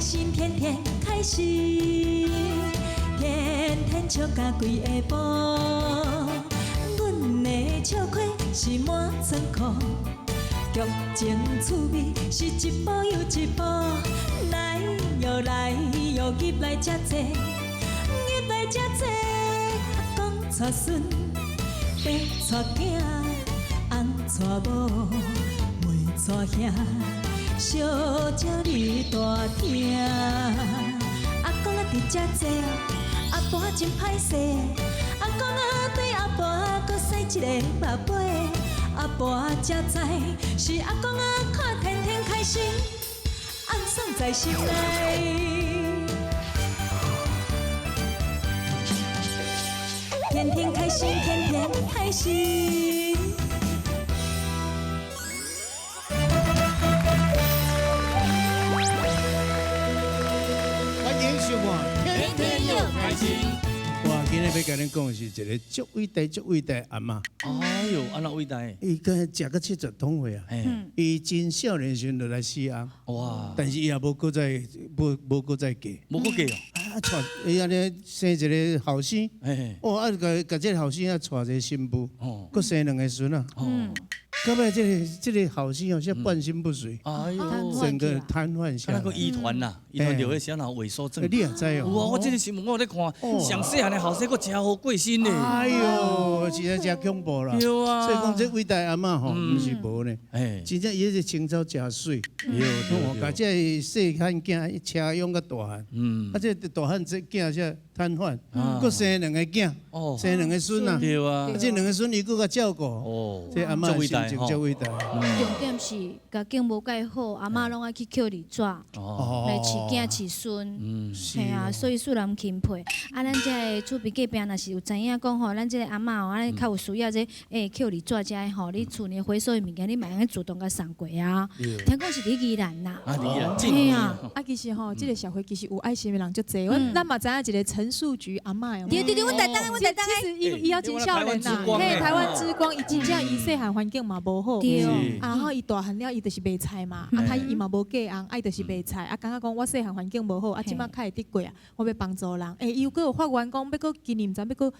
心，天天开心，天天笑到规下晡。阮的笑亏是满仓库，剧情趣味是一步又一步，来又来又入来遮多，入来遮多，公娶孙，爸娶囝，翁娶某，妹娶兄。小鸟你大听，阿公啊伫遮坐，阿婆真歹势，阿公啊对阿婆搁洗一个目杯，阿婆才知是阿公啊看天天开心，暗爽在心内，天天开心，天天开心。天天又开心。我今日要甲恁讲的是一个足伟大、足伟大的阿嬷。哎呦，安那伟大？伊个食到70通岁啊！伊真少年时就来死啊！哇！但是伊也无搁再嫁，无搁嫁哦。啊，娶伊安尼生一个后生，哦，啊，甲这个后生啊娶一个新妇，搁生2个孙啊。到尾这个后生哦，是半身不遂，哎呦，整个瘫痪下来。那个遗传呐，遗传就会小脑萎缩症。你也知哦？有啊，我这个新闻我咧看，上细汉的后生，佫真好过身呢。哎呦，真正真恐怖啦！对啊，所以讲这伟大阿嬷吼，毋是无呢。真正伊是清早食水，我甲这细汉囝车养到大汉，啊这大汉这囝才瘫痪，佫生2个囝，生2个孙啊。对啊，这2个孙伊佫甲照顾，这阿嬷心情足伟大。重点是，甲境无介好，阿嬷拢爱去捡梨纸，来饲囝饲孙，系啊，所以素人钦佩。啊，咱这个厝边隔壁若是有知影讲吼，咱这个阿嬷吼，安尼较有需要这捡梨纸这吼，你厝里回收的物件，你嘛用主动甲送过啊。听讲是伫宜兰呐，嘿啊，其实吼，这个社会其实有爱心的人足侪。咱嘛知影一个陈树菊阿嬷有。对，阮台东的，其实伊要真少年呐，嘿，台湾之光，伊真正伊细汉环境嘛无好。然后伊大汉了，伊就是卖菜嘛，伊嘛无嫁翁，伊就是卖菜，感觉讲我细汉环境无好，即摆较会得过啊，我要帮助人。伊又佫有发愿讲，要佫今年毋知要佫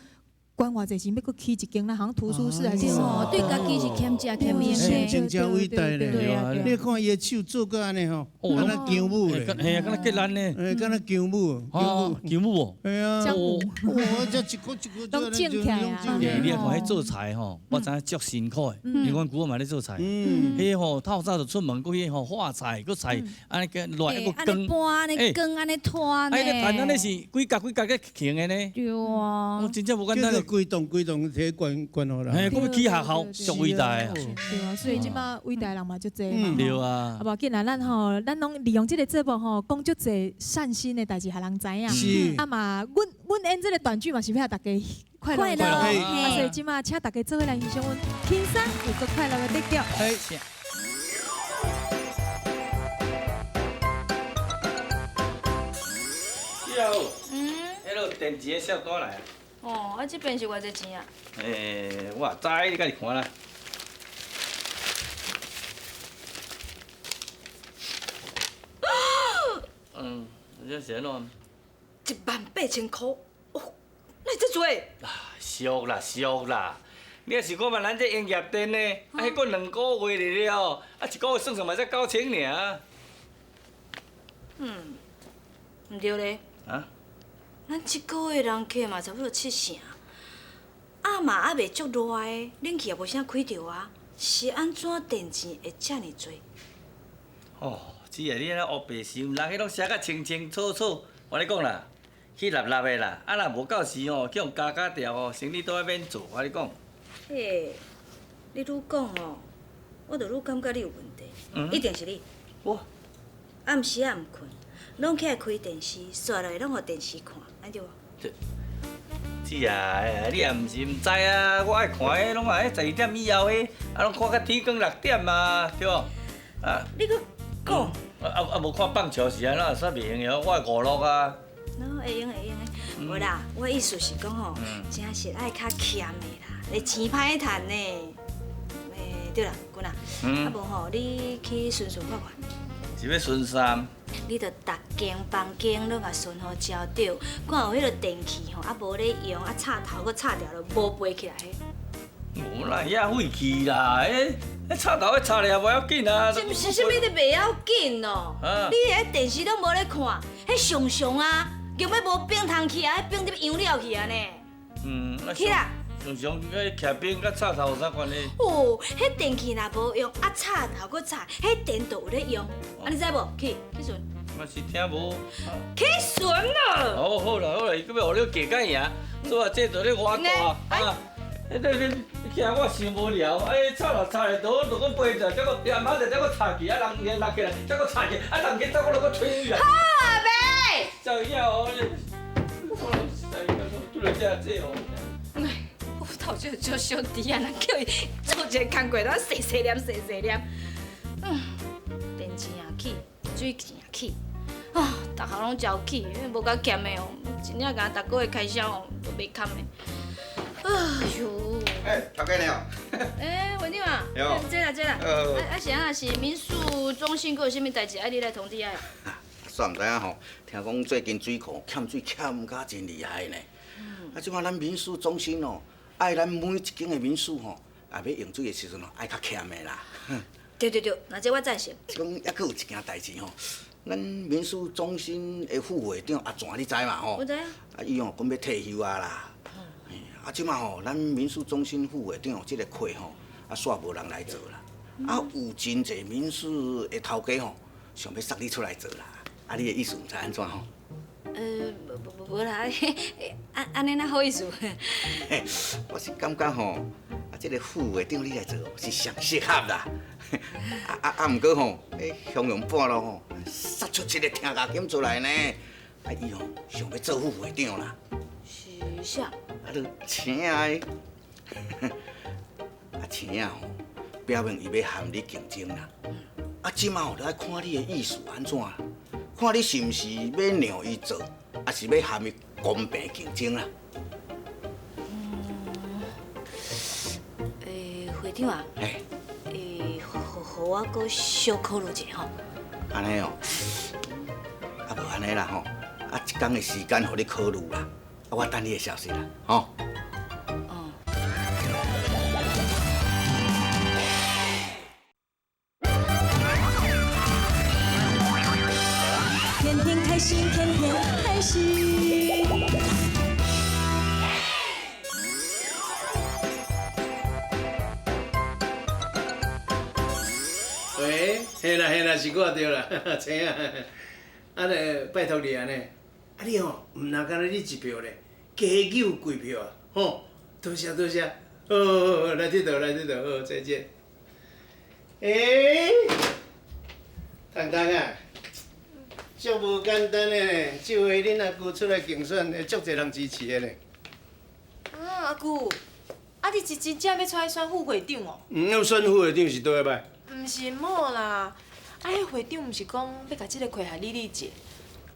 管偌济钱，要佫起一间好像图书室还是什么？对家己是欠债欠命的，真正伟大咧！你看伊的手做个安尼吼，敢若姜母咧，嘿啊，敢若吉兰咧，敢若姜母，姜母哦，系啊，哇，这一个拢种起来啊！你看迄做菜吼，我知影足辛苦的，因为阮舅嘛咧做菜，迄吼透早就出门，佫去吼化菜，佫菜安尼个乱一个羹，安尼羹安尼拖呢，哎，你盘安尼是几格个轻的呢？对啊，我真正无简单。规栋摕管好啦。嘿，我要起学校，足伟大的。对啊，所以即马伟大人嘛足济嘛。对啊。啊，无紧啦，咱拢利用即个节目吼，讲足济善心的代志，互人知影。是。啊嘛，阮演这个短剧嘛是要大家快乐。啊，所以即马请大家做伙来欣赏阮轻松又搁快乐的得奖。有。迄落电池的小刀来。哦，啊，这边是偌济钱啊？我知，你家己看啦。这是安怎18000块，哦，哪会这多？俗啦俗啦，你也是看嘛，咱这营业店呢，迄个2个月了，一个月算算嘛才9000尔。唔对咧。啊？咱这个月人客嘛差不多7成，嘛还袂足热的，冷气也无啥开着啊，是安怎电钱会遮尔多？哦，只下你安尼黑白想，人迄拢写甲清清楚楚。我咧讲啦，去立的啦，若无到时哦，去用加掉哦，生意都要免做。我咧讲。嘿，你愈讲哦，我就愈感觉你有问题，一定是你。我暗时也毋困，拢起来开电视，刷落拢互电视看，安对无？是啊，你也毋是毋知啊，我爱看迄拢爱12点以后迄，拢看到天光6点嘛，对无？啊。你搁讲？无看棒球是安怎，煞袂用个，我爱娱乐啊。会用的。无啦，我意思是讲吼，真是爱较欠的啦，你钱歹趁呢。对啦，君啊，无吼，你去顺快快。是要巡山。你着逐间房间拢甲顺好照着，看有迄个电器吼，啊无咧用，啊插头搁插掉了，无飞起来迄。无啦，遐废气啦，迄插头插了无要紧啊。是毋是啥物都袂要紧哦？你迄电视拢无咧看，迄常常啊，根本无冰通去啊，迄冰入羊了去啊呢。去啦。常常迄徛冰甲插头有啥关系？哦，迄电器若无用，啊插头搁插，迄电都有咧用，啊你知无？去顺。嘛是听无。去顺咯。哦，好啦好啦，伊搁要学你加减赢，做啊这都咧换大啊。你惊我想无聊，插落插咧，就搁飞着，再搁暗仔就再搁插去，啊人落起来，再搁插去，啊人去再搁落搁吹啊。好啊呗。就遐哦，我拄着这哦。我头先做小弟啊，人叫伊做一个工课，咱细细念，细细念。电钱也起，水钱也起，啊，逐项拢交起，无甲减的哦，真正甲逐个月开销哦都袂堪的。哎呦！头家你好。会长啊，这啦。是啊，是民宿中心，阁有啥物代志爱你来通知啊？煞唔知影吼，听讲最近水库欠水欠甲真厉害呢。啊，即摆咱民宿中心哦，爱咱每一间的民宿吼，也要用水的时阵哦，爱较欠的啦。对，那这我赞成。讲还佫有一件代志吼，咱民宿中心的副会长阿全你知嘛吼？我知啊。啊，伊哦，讲要退休啊啦。啊，即摆吼，咱民宿中心副会长即个课吼，啊煞无人来做啦。啊，有真侪民宿的头家吼，想要塞你出来做啦。啊，你的意思毋知安怎吼？无啦，安尼哪好意思？我是感觉吼，啊，即个副会长你来做是上适合啦。毋过吼，向阳半路吼，杀出一个听牙金出来呢。啊，伊吼想要做副会长啦。是啥？啊，就请的。啊，请吼，表明伊要和你竞争啦。啊，即马吼，就爱看你的意思安怎啦，看你是毋是要让伊做，还是要和伊公平竞争啦。会长啊，互我阁小考虑者吼。安尼哦，啊无安尼啦吼，啊一天的时间互你考虑啦，啊我等你的消息啦，吼。天天开心，天天开心。喂，嘿啦，是我对啦，青啊，啊咧拜托你安尼，啊你吼，唔那干那你一票咧，加九几票啊，吼，多谢，好，来佚佗，好，再见。东啊，足无简单的呢，这回恁阿舅出来竞选，会足侪人支持的呢。啊，阿舅，啊你是真正要出来选副会长哦？要选副会长是倒来摆？毋是某啦，啊，迄会长毋是讲要甲即个课下理者，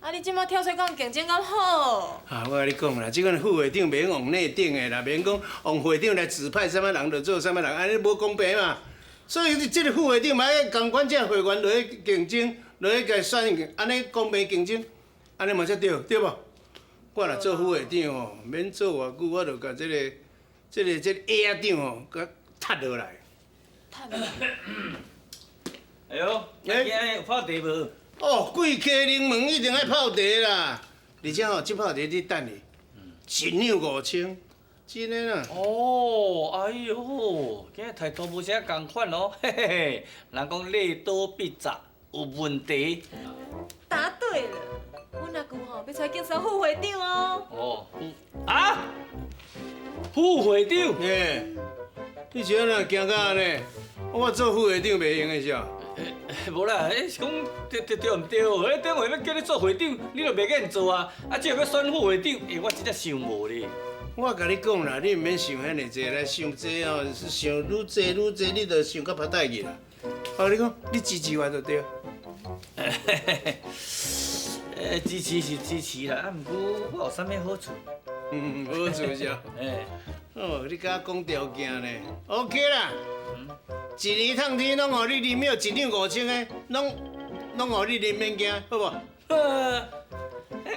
啊，你即摆跳出来讲竞争咁好？啊，我甲你讲啦，即个副会长免往内定的啦，免讲往会长来指派什么人就做什么人，安尼无公平嘛。所以即个副会长嘛，要共款这会员落去竞争，落去甲选，安尼公平竞争，安尼嘛才对，对无？我若做副会长哦，免做偌久，我就甲这个野长哦，甲踢落来。太明。哎呦，今日有泡茶无？哦，贵客临门一定爱泡茶啦，而且吼，即泡茶你等你，一两5000，真的啦。哦，哎呦，今日态度无啥共款哦，嘿嘿嘿，人讲礼多必杂，有问题。答对了，阮阿舅吼要出来竞选副会长哦。哦，啊，副会长。你是安怎惊到安尼？我做副会长袂用的是哦。无啦，是讲对唔对？迄等下要叫你做会长，你就袂愿做啊！啊，只要选副会长，我真正想无咧。我甲你讲啦，你毋免想遐尼济啦，想济哦，想愈济，你就想到歹代志啦。我你讲，你支持我就对。支持是支持啦，啊，毋过我有啥物好处？好处是哦。哦，你甲我讲条件呢 ，OK 啦。一年趟天拢互你2秒1两5000的，拢拢互你啉免惊，好无？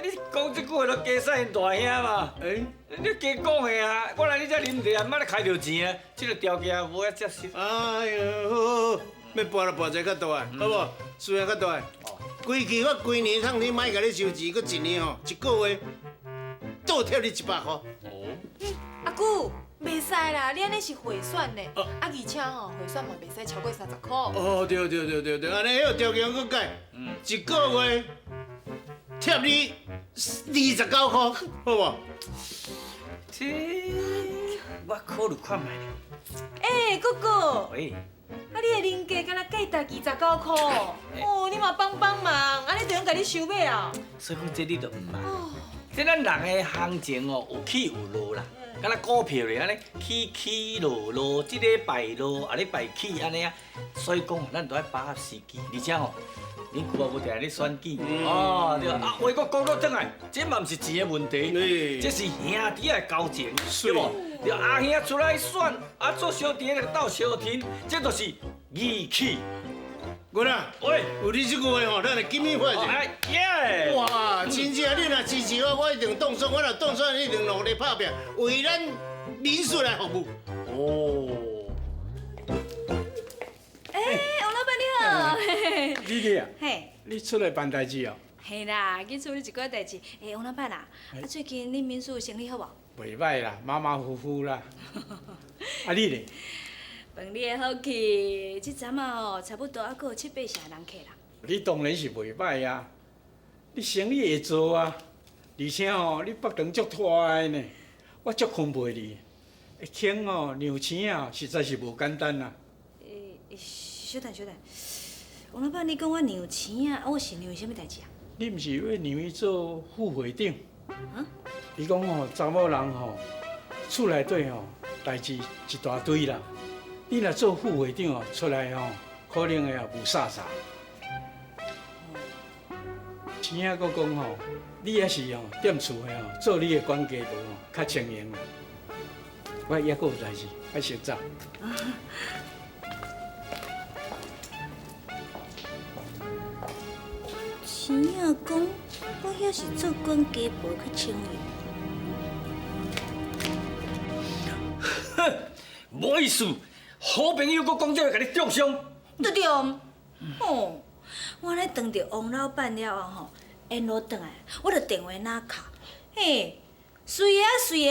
你讲这句话都加使因大兄嘛？你加讲的啊！我来你遮啉茶，毋捌你开着钱啊！这个条件无遐接受。哎呦，好，要搬就搬一个较大的，好无？需要较大的。规期我规年通天卖甲你收钱，佮一年吼，一个月倒贴你100块。阿姑，袂使啦，你安尼是贿选呢。而且吼，贿选嘛袂使超过30块。哦，对，安尼迄个条件佮改，一个月贴你29块，好无？这我考虑看卖。哥哥。喂。啊，你的零价敢若价值29块，哦，你嘛帮忙，安尼就用甲你收买啊。所以讲这你都唔捌。这咱人的行情哦，有起有落啦。敢若股票咧，安尼起落，这礼拜落，下礼拜起安尼啊。所以讲，咱都要把握时机，而且吼，恁舅伯无定咧选举，哦对啊。话我讲到转来，这嘛毋是钱的问题，这是兄弟的交情，对无？要阿兄出来选，做小弟来斗小天，这就是义气。我啦，喂，有你这句话吼，咱来紧密发展。耶！哇，真正你若支持我，我一定当选，我若当选，一定努力打拼，为咱民俗来服务。哦。王老板你好。丽丽啊，嘿。你出来办代志哦？嘿啦，去处理一寡代志。王老板啊，最近恁民宿生意好无？袂歹啦，马马虎虎啦。啊你咧？饭你的好气，这阵啊吼，差不多还阁有7、8成人客啦。你当然是袂歹啊，你生意会做啊，而且吼，你北长足拖的呢，我足钦佩你。会请哦娘亲啊，实在是无简单啦。小等，王老板，你讲我娘亲啊，我是娘什么代志啊？你毋是要让伊做副会长？伊讲吼，查某人吼，厝内底吼代志一大堆啦。你若做副会长哦，出来吼，可能会也无啥。青仔佫讲吼，你也是吼踮厝的吼，做你的管家婆吼，较清闲啦。我也佫有代志，要先走。青仔讲，我遐是做管家婆较清闲。无意思。好朋友，佫讲这个，甲你中伤。对。哦，我咧当着王老板了后吼，沿路转来，我就电话哪敲，嘿，随个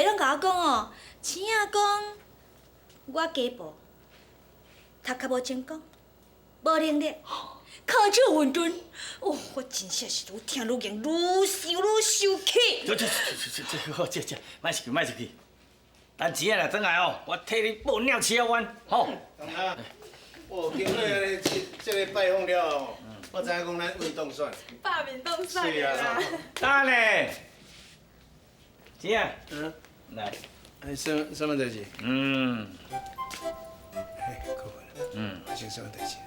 拢甲我讲哦，青仔讲，我家婆读较无成功，无能力，考试混沌。哦，我真正是愈听愈硬，愈想愈生气。这，莫生气。等钱啊来转来哦，我替你报鸟车湾，吼。哦，经过这个拜访了后，我知影讲咱运动选。罢免动算是啊。等咧，钱啊。来。什么代志？够了。发生什么代志？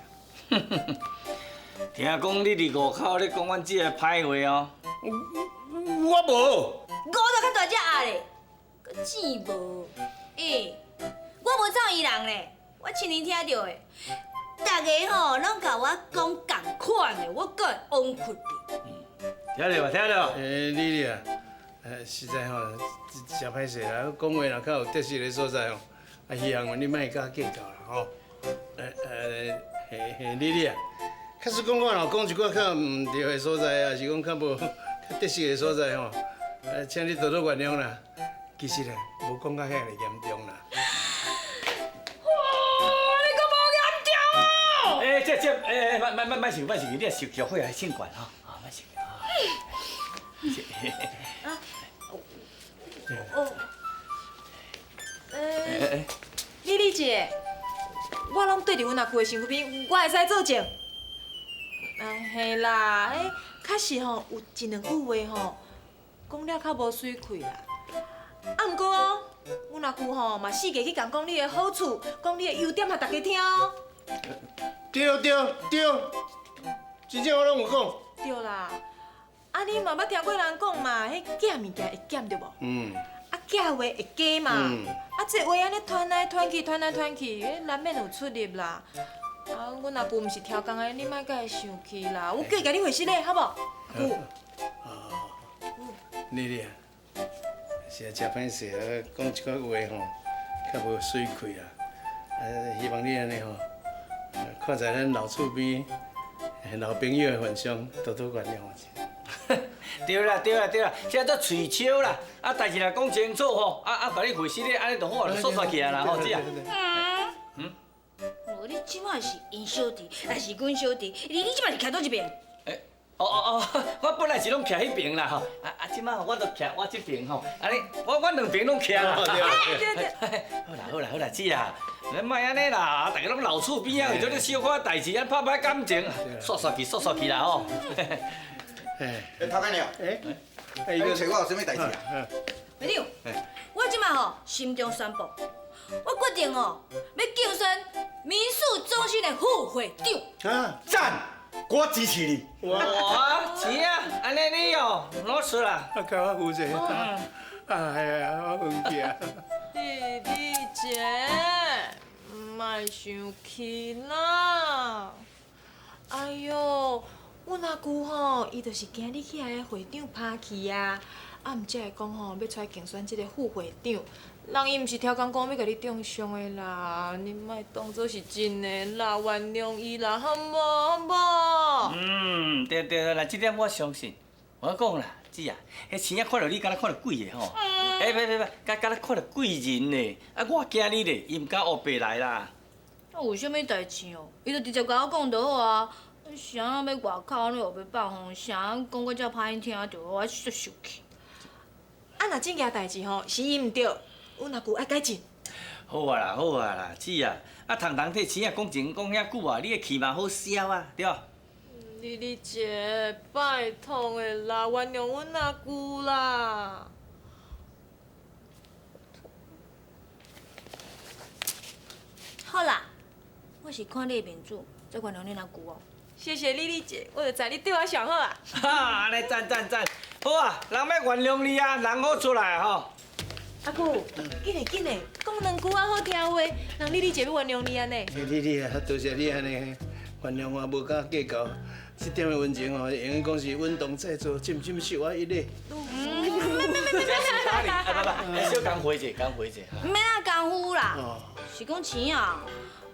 听讲你伫路口咧讲阮这个歹话哦。我无。我都较大只鸭咧。佮钱无，我无走伊人咧，我亲耳听到的。大家吼拢甲我讲同款的，我搁会冤屈你。听到。丽丽啊，实在吼，真歹势啦，讲话若较有得失的所在吼，希望你莫甲计较啦吼。丽丽啊，假使讲我若讲一寡较唔对的所在，也是讲较无较得失的所在吼，请你多多原谅啦。其实咧，无讲到遐尼严重啦。哇，你阁无严重哦！莫生气，你若受教会还姓管哈，莫生气丽丽姐，我拢对着阮阿舅的身躯边，我会使作证。嘿啦，确实吼有一两句话吼，讲了较无水气啦。啊，毋过哦，阮阿舅吼嘛四界去共讲你的好处，讲你的优点，互大家听哦。对，真正我拢有讲。对啦，啊你嘛捌听过人讲嘛，迄假物件会减对无？啊假话会假嘛。啊这话安尼传来传去，难免有出入啦。啊，阮阿舅毋是挑工的，你莫甲伊生气啦。我过甲你回信嘞，好无？阿舅。丽丽啊，是啊，真歹势啊，讲一寡话吼，较无水气啦。希望你安尼吼，看在咱老厝边老朋友的份上，多多原谅我一下。对啦，现在做嘴笑啦，代志若讲清楚吼，把你回信咧，安尼就好，就煞煞起来啦吼，姐啊。你即摆是因小弟，还是阮小弟？你即摆是徛倒一边？我本来是拢徛迄边啦吼，即摆我都徛我这边吼，安尼我两边拢徛啦。好啦，姐啊，咱莫安尼啦，大家拢老厝边啊，为咗你小可代志，拍拍感情，煞去啦吼。头家娘，你找我有啥物代志啊？会长，我即摆吼心中宣布，我决定吼要竞选民事中心的副会长。赞，我支持你。哇，钱啊，安尼你哦，攞出啦。甲我负责。哎呀，我忘记啊。丽姐，莫生气啦。哎哟，阮阿舅吼，伊就是惊你起来会长拍去啊，毋才会讲吼要出来竞选即个副会长。人伊毋是挑工讲要甲你中伤的啦，你莫当作是真的啦，原谅伊啦，好无？对啦，这点我相信。我讲啦，姐啊，迄钱啊看到你，敢若看到鬼的吼。别，敢若看到贵人呢。我惊你咧，伊毋敢黑白来啦。有啥物代志哦？伊就直接甲我讲就好啊。啥要外口安尼黑白放吼，啥讲我遮歹听着，我足生气。若这件代志吼是伊毋对。阮阿舅爱改进。好啊啦，姐啊，堂替钱啊讲情讲遐久啊，你的气嘛好消啊，对吧？丽姐，拜托的啦，原谅阮阿舅啦。好啦，我是看你的面子，才原谅恁阿舅哦。谢谢丽姐，我就知你对我上好啊。安尼赞，好啊，人要原谅你啊，人好出来吼。阿舅，紧嘞，讲两句啊好听话，让丽姐要原谅你安尼。丽啊，多谢你安尼原谅我，无甲计较。这点的温情吼，用讲是稳当再做，深受我一礼。小工会者。免啊功夫啦，是讲钱啊，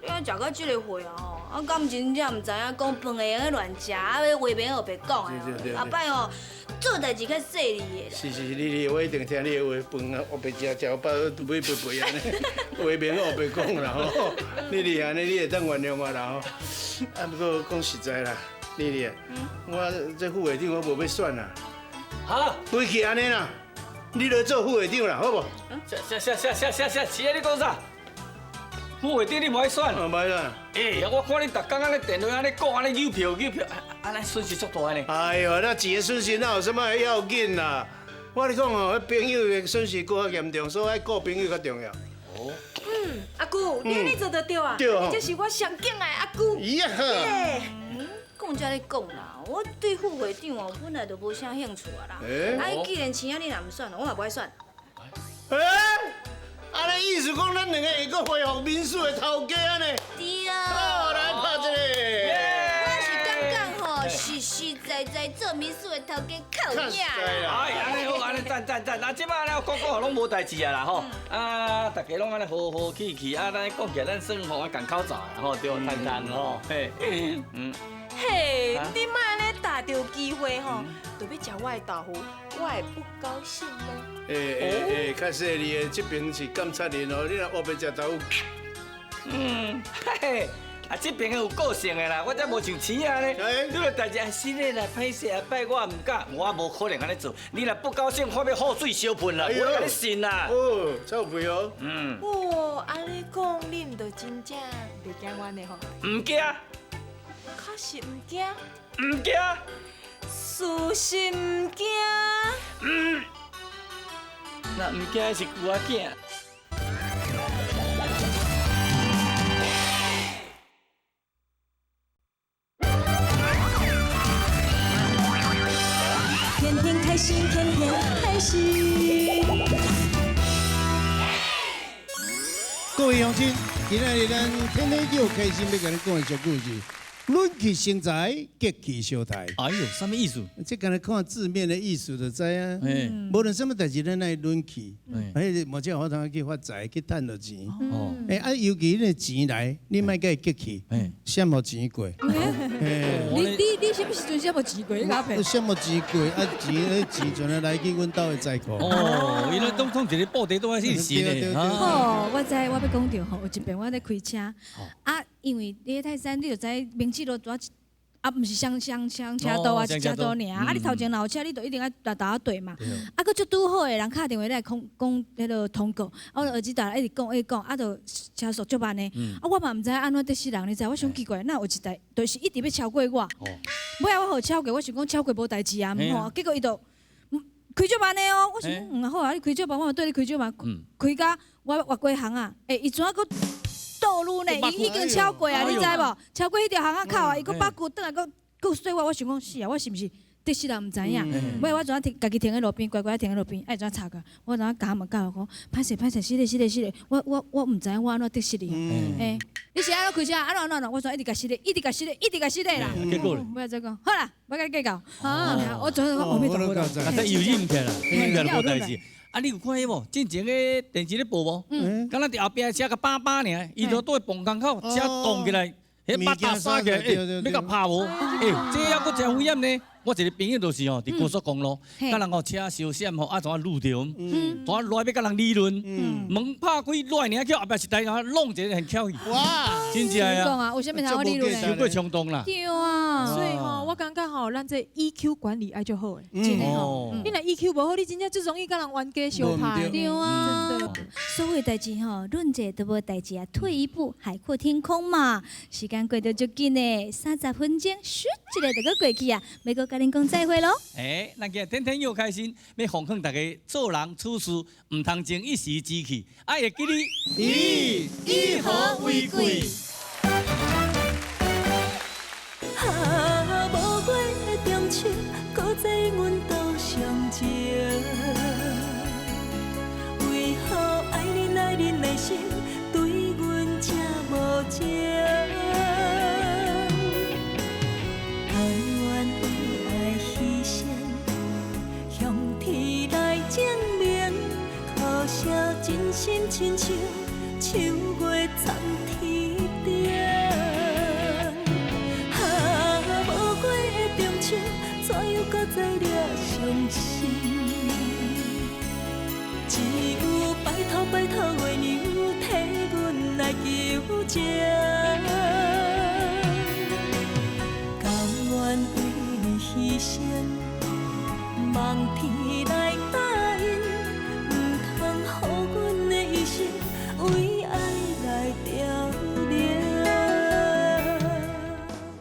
你啊食到这个岁啊吼，敢真正毋知影讲饭会用乱食，要话免学白讲的。后摆吼。做代志较细腻的。是，丽，我一定听你的话，饭啊，黑白食饱，尾肥安尼，话免黑白讲啦吼。丽安尼你会当原谅我啦吼。不过讲实在啦，丽啊，我这副会长我无要选啦。哈？回去安尼啦，你来做副会长啦，好无？是你讲啥？副会长你无爱选？无爱选。我看你逐工安尼电话安尼讲安尼邮票，安尼损失足大呢。哎呦，那钱的损失哪有什么要紧啦？我跟你讲哦，朋友的损失搁较严重，所以爱顾朋友较重要。阿舅，你安尼做得对啊？对哦。这是我上敬爱阿舅。呀呵。讲才咧讲啦，我对副会长哦本来就无啥兴趣啊啦。既然钱啊你若唔选，我嘛不爱选。安尼意思讲，咱两个会搁恢复民事的头家安尼。对啊。好，来拍一个。我是感觉吼，实在做民事的头家靠命啦。安尼好，安尼赞。即摆咧讲拢无代志啊啦吼。大家拢安尼和气，咱讲起来咱生活共口罩啦吼，对，谈吼。嘿，你莫安尼打着机会吼，就要食我的豆腐，我会不高兴咯。较细腻的这边是监察人哦，你若黑白食豆腐。这边有个性的啦，我才无像钱啊呢。你若代志是咧啦，歹势啊，拜我唔敢，我无可能安尼做。你若不高兴，我要雨水烧喷啦，我甲你信啦。哦，臭屁哦。安尼讲，你唔就真正袂惊阮的吼？唔惊。确实唔惊。唔惊。事实唔惊。那唔惊是旧仔囝。天天开心，天天开心。各位乡亲，今日咱天天又开心要跟你讲一小故事。论气生财，结气消财。哎呦，什么意思？这刚才看字面的意思就知啊。无论什么代志，咱爱论气。莫只好通去发财，去赚到钱。哦。尤其那钱来，你莫甲伊结气，闪无钱过。你什么时阵闪无钱过？你讲骗。闪无钱过，钱全来去阮兜的财库。哦，原来当一个布袋都是钱的。哦，我知，我要讲到吼，有一遍我咧开车，因为你咧泰山，你就知明记路多毋是双车道啊，一车道尔。你头前老车，你就一定要打对嘛。佫足拄好诶，人敲电话来讲迄个通告，我耳机打一直讲，就车速足慢诶。我嘛毋知安怎得死人，你知？我想奇怪，哪有一台就是一直要超过我。尾仔我互超过，我想讲超过无代志啊，吼。结果伊就开足慢诶哦。我想好啊，你开足慢，我对你开足慢，开甲我越过行啊，伊怎啊佫？道路呢，伊已经超过啊，你知无？超过迄条巷仔口啊，伊佫把骨倒来，佫说我想讲是啊，我是毋是的士人毋知影？尾我怎啊家己停喺路边，乖乖停喺路边，怎啊查个？我怎啊甲他们讲讲，歹势，是咧，我毋知影我安怎的士哩。你是安怎开车？安怎？我说一直甲失礼，一直甲失礼啦。结果咧？不要再讲，好啦，我甲你计较。我昨我没做。啊，再又忍起来，忍起来无代志。啊，你有看迄无？之前个电视咧播无？敢若伫后壁车甲叭叭尔，伊就倒去磅空口，车动起来，迄马达刹起来，要甲拍无？这还佫真危险呢。我一个朋友就是吼，伫高速公路，甲人吼车烧闪吼，怎啊路着，怎啊来要甲人理论，门拍开来尔，叫后壁一台人弄一个很巧去。哇！真正啊！讲啊，为什么才我理论？太过冲动啦。对啊，所以吼，我感觉吼，咱这 EQ 管理爱就好诶。真的吼，你若 EQ 无好，你真正最容易甲人冤家相拍。对啊，所有代志吼，论者都无代志啊，退一步海阔天空嘛。时间过得足紧诶，30分钟，咻，一个就搁过去啊，要搁甲恁讲再会咯。咱今日天天又开心，要奉劝大家做人处事，唔通情一时之气，会记你以和为贵。无过中秋，搁在阮岛上情。为何爱恁的心对阮这无情？甘愿为爱牺牲，向天来证明，靠写真心亲像秋月藏天顶。无过中秋，怎样搁再惹伤心？只有拜托月娘替阮来求情。甘愿为你牺牲，望天来。